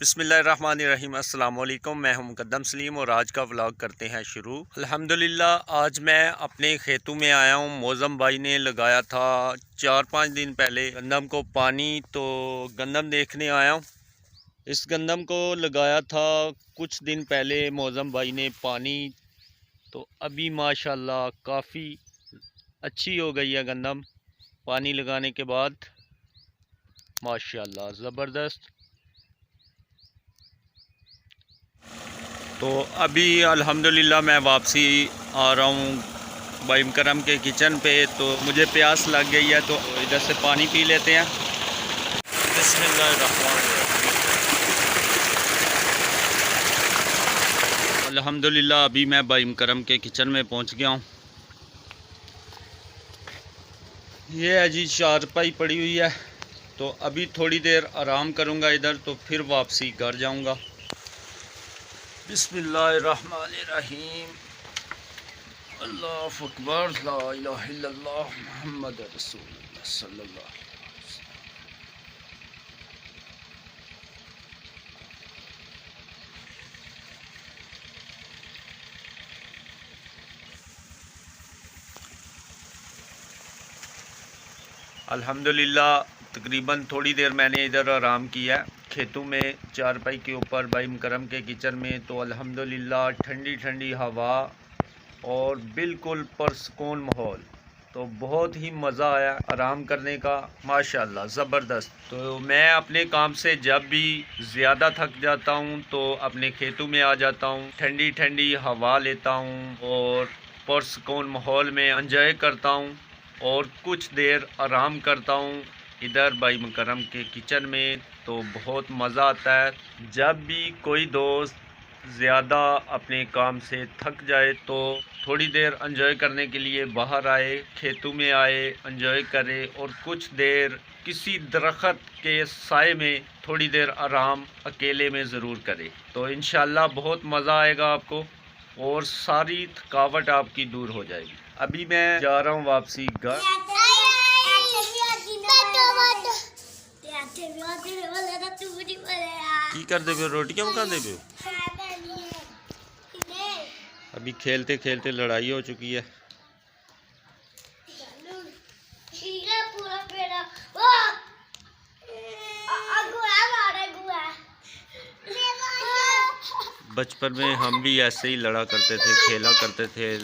बिस्मिल्लाहिर्रहमानिर्रहीम। अस्सलाम वालेकुम। मैं हूं मुकद्दम सलीम और आज का व्लॉग करते हैं शुरू। अल्हम्दुलिल्लाह आज मैं अपने खेतों में आया हूं। मौज़म भाई ने लगाया था 4-5 दिन पहले गंदम को पानी, तो गंदम देखने आया हूं। इस गंदम को लगाया था कुछ दिन पहले मौज़म भाई ने पानी, तो अभी माशाल्लाह काफ़ी अच्छी हो गई है गंदम पानी लगाने के बाद। माशाल्लाह ज़बरदस्त। तो अभी अल्हम्दुलिल्लाह मैं वापसी आ रहा हूँ भाई करम के किचन पे, तो मुझे प्यास लग गई है तो इधर से पानी पी लेते हैं। बिस्मिल्लाहिर्रहमानिर्रहीम। अल्हम्दुलिल्लाह अभी मैं भाई करम के किचन में पहुँच गया हूँ। ये है जी चारपाई पड़ी हुई है, तो अभी थोड़ी देर आराम करूँगा इधर, तो फिर वापसी घर जाऊँगा। बिस्मिल्लाहिर्रहमानिर्रहीम। अल्लाहु अकबर, ला इलाहा इल्लल्लाह मुहम्मद रसूलुल्लाह सल्लल्लाहु अलैहि वसल्लम। अल्हम्दुलिल्लाह तकरीबन थोड़ी देर मैंने इधर आराम किया खेतों में चारपाई के ऊपर भाई करम के किचन में। तो अल्हम्दुलिल्लाह ठंडी ठंडी हवा और बिल्कुल पुरसुकून माहौल, तो बहुत ही मज़ा आया आराम करने का। माशाल्लाह ज़बरदस्त। तो मैं अपने काम से जब भी ज़्यादा थक जाता हूँ तो अपने खेतों में आ जाता हूँ, ठंडी ठंडी हवा लेता हूँ और पुरसुकून माहौल में एंजॉय करता हूँ और कुछ देर आराम करता हूँ इधर भाई करम के किचन में। तो बहुत मज़ा आता है जब भी कोई दोस्त ज़्यादा अपने काम से थक जाए तो थोड़ी देर एंजॉय करने के लिए बाहर आए, खेतों में आए, एंजॉय करे और कुछ देर किसी दरख्त के साए में थोड़ी देर आराम अकेले में ज़रूर करे। तो इंशाल्लाह बहुत मज़ा आएगा आपको और सारी थकावट आपकी दूर हो जाएगी। अभी मैं जा रहा हूँ वापसी घर। की कर दे पे रोटियां पका दे पे। अभी खेलते खेलते लड़ाई हो चुकी है। बचपन में हम भी ऐसे ही लड़ा करते थे, खेला करते थे,